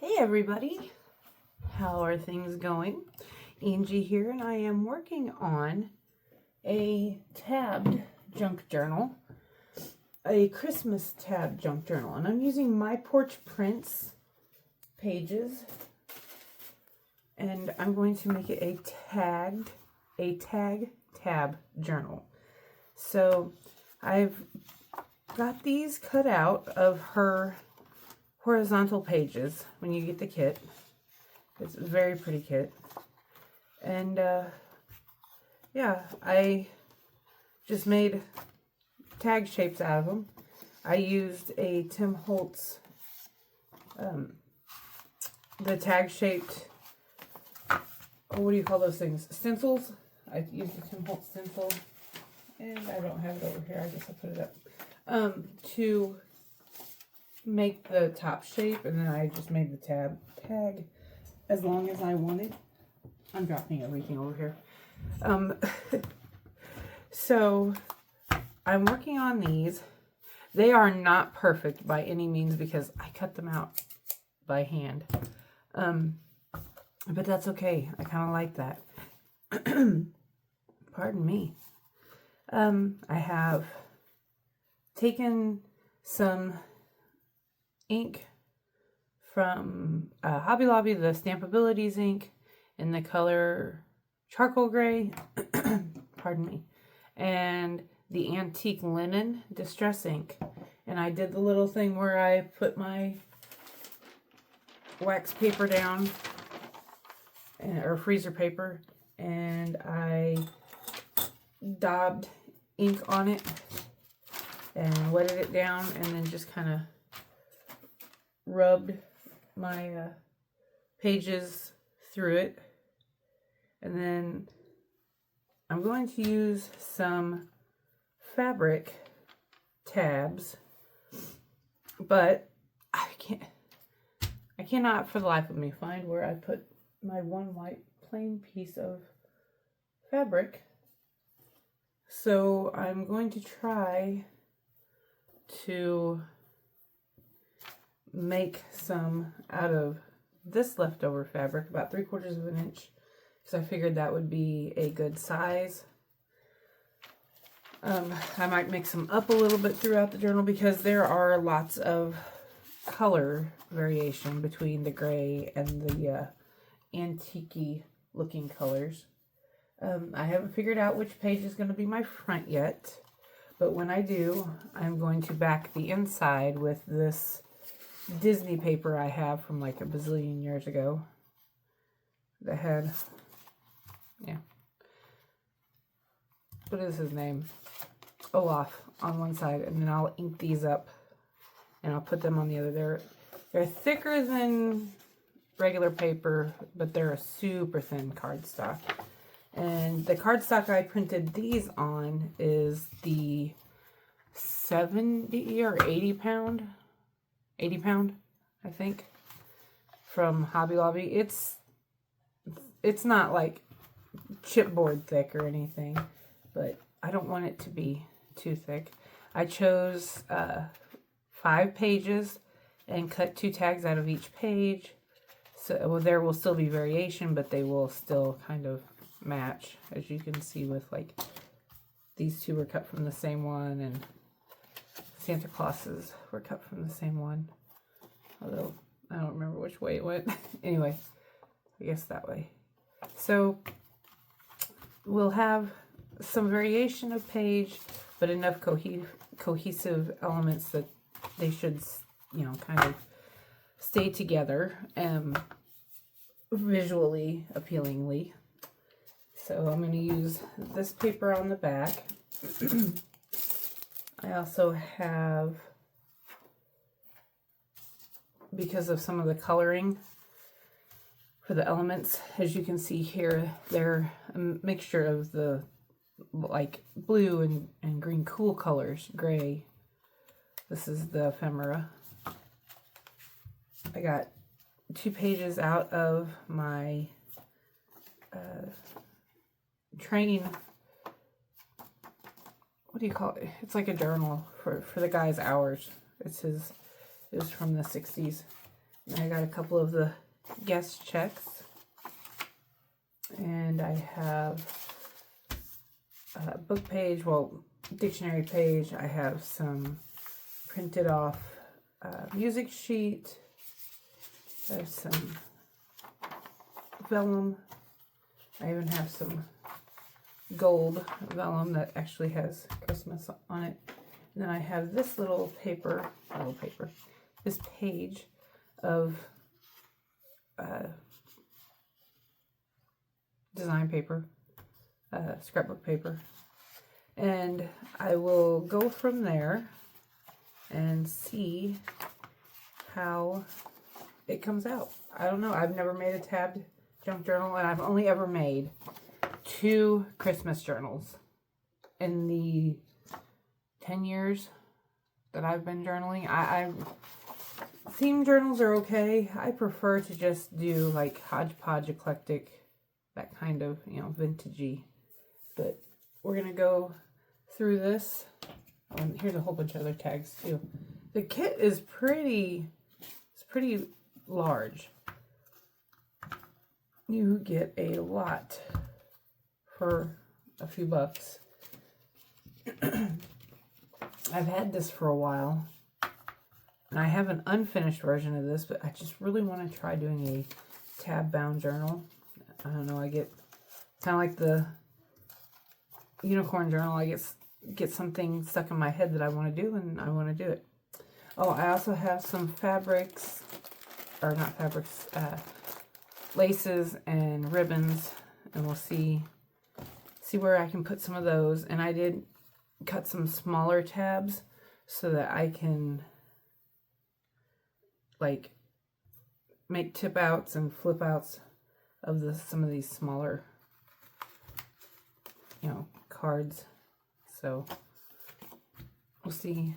Hey everybody, how are things going? Angie here, and I am working on a tabbed junk journal, a Christmas tabbed junk journal, and I'm using My Porch Prints pages, and I'm going to make it a tag tab journal. So I've got these cut out of her horizontal pages when you get the kit. It's a very pretty kit. And yeah, I just made tag shapes out of them. I used a Tim Holtz, the tag shaped, what do you call those things? Stencils. I used a Tim Holtz stencil, and I don't have it over here. I guess I'll put it up. To make the top shape, and then I just made the tag as long as I wanted. I'm dropping everything over here. So I'm working on these. They are not perfect by any means because I cut them out by hand. But that's okay. I kind of like that. Pardon me. I have taken some ink from Hobby Lobby, the Stampabilities ink in the color charcoal gray, pardon me, and the antique linen distress ink. And I did the little thing where I put my wax paper down, or freezer paper, and I daubed ink on it and wetted it down, and then just kind of rubbed my pages through it. And then I'm going to use some fabric tabs, but I cannot for the life of me find where I put my one white plain piece of fabric. So I'm going to try to make some out of this leftover fabric, about 3/4 of an inch, because I figured that would be a good size. I might mix them up a little bit throughout the journal because there are lots of color variation between the gray and the antique-y looking colors. I haven't figured out which page is going to be my front yet, but when I do, I'm going to back the inside with this Disney paper I have from like a bazillion years ago that had, what is his name? Olaf on one side, and then I'll ink these up and I'll put them on the other. They're thicker than regular paper, but they're a super thin cardstock. And the cardstock I printed these on is the 70 or 80 pound, I think, from Hobby Lobby. It's not like chipboard thick or anything, but I don't want it to be too thick. I chose 5 pages and cut 2 tags out of each page. So there will still be variation, but they will still kind of match, as you can see with like these 2 were cut from the same one, and Santa Claus's were cut from the same one. Although I don't remember which way it went. Anyway, I guess that way. So we'll have some variation of page, but enough cohesive elements that they should, kind of stay together visually appealingly. So I'm going to use this paper on the back. I also have, because of some of the coloring for the elements, as you can see here, they're a mixture of the like blue and green cool colors, gray. This is the ephemera. I got 2 pages out of my train, what do you call it? It's like a journal for the guy's hours. It was from the 60s. I got a couple of the guest checks. And I have a book page, well, dictionary page. I have some printed off music sheet. I have some vellum. I even have some gold vellum that actually has Christmas on it. And then I have this little paper, this page of design paper, scrapbook paper. And I will go from there and see how it comes out. I don't know. I've never made a tabbed junk journal, and I've only ever made 2 Christmas journals in the 10 years that I've been journaling. Theme journals are okay. I prefer to just do like hodgepodge, eclectic, that kind of, vintagey. But we're gonna go through this. Oh, and here's a whole bunch of other tags too. The kit is pretty large. You get a lot for a few bucks. I've had this for a while, and I have an unfinished version of this, but I just really want to try doing a tab bound journal. I don't know, I get kind of like the unicorn journal. I get something stuck in my head that I want to do, and I want to do it. Oh, I also have some fabrics, or not fabrics, laces and ribbons, and we'll see where I can put some of those. And I did cut some smaller tabs so that I can like make tip outs and flip outs of some of these smaller cards. So we'll see.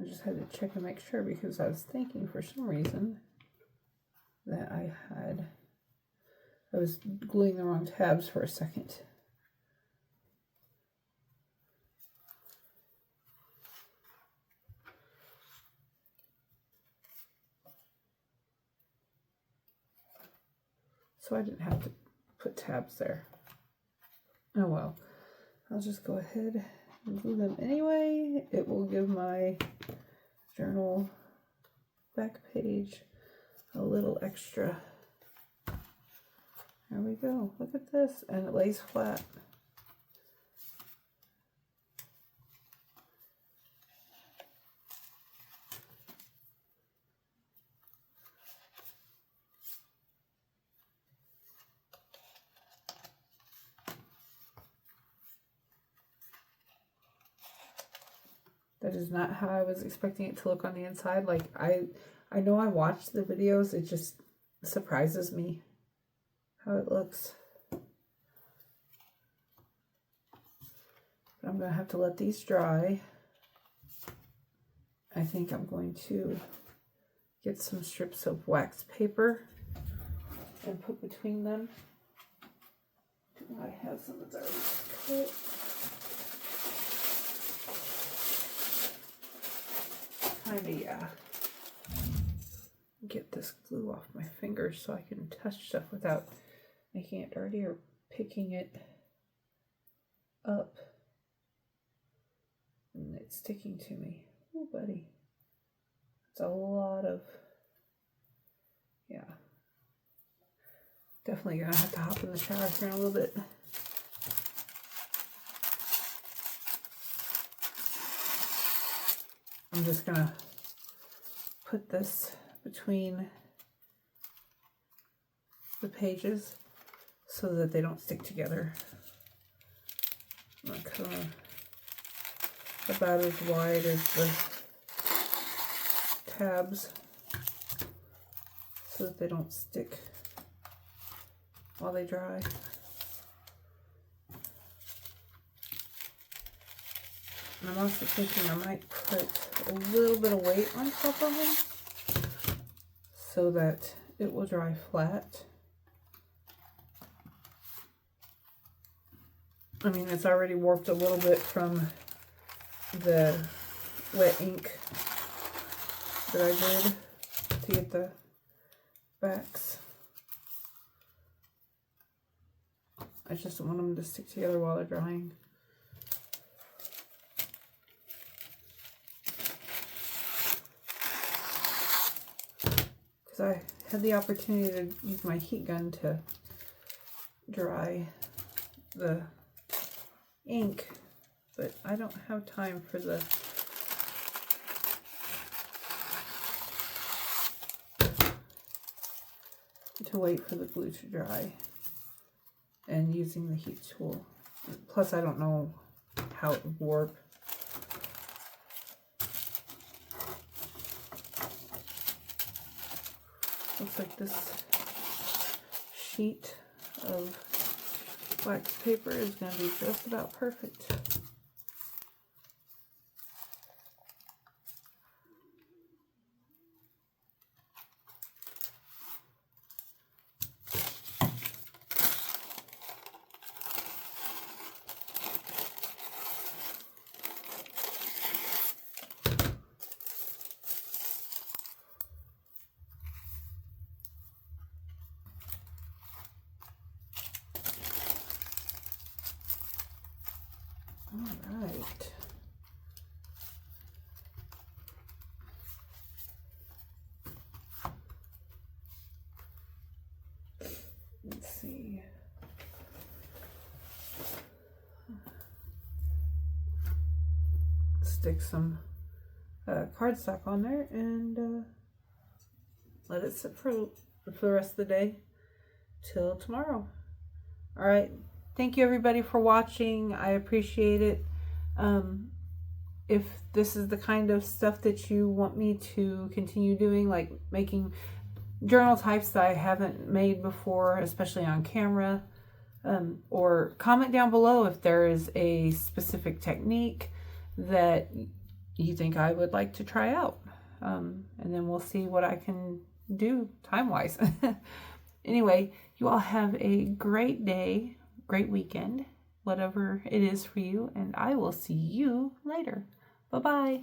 I just had to check and make sure because I was thinking for some reason that I was gluing the wrong tabs for a second. So I didn't have to put tabs there. Oh well. I'll just go ahead and glue them anyway. It will give my journal back page a little extra. There we go. Look at this. And it lays flat. That is not how I was expecting it to look on the inside. Like, I know I watched the videos. It just surprises me how it looks. But I'm going to have to let these dry. I think I'm going to get some strips of wax paper and put between them. I have some that's already cut. Yeah, get this glue off my fingers so I can touch stuff without making it dirty or picking it up and it's sticking to me. Oh, buddy, it's a lot of, yeah, definitely gonna have to hop in the shower here in a little bit. I'm just gonna put this between the pages so that they don't stick together. I'm gonna cut them about as wide as the tabs so that they don't stick while they dry. And I'm also thinking I might put a little bit of weight on top of them so that it will dry flat. I mean, it's already warped a little bit from the wet ink that I did to get the backs. I just don't want them to stick together while they're drying. Because I had the opportunity to use my heat gun to dry the ink, but I don't have time for to wait for the glue to dry and using the heat tool. Plus, I don't know how it would warp. Looks like this sheet of wax paper is going to be just about perfect. All right. Let's see. Stick some cardstock on there and let it sit for the rest of the day till tomorrow. All right. Thank you everybody for watching. I appreciate it. If this is the kind of stuff that you want me to continue doing, like making journal types that I haven't made before, especially on camera, or comment down below if there is a specific technique that you think I would like to try out. And then we'll see what I can do time-wise. Anyway, you all have a great day, great weekend, whatever it is for you, and I will see you later. Bye-bye.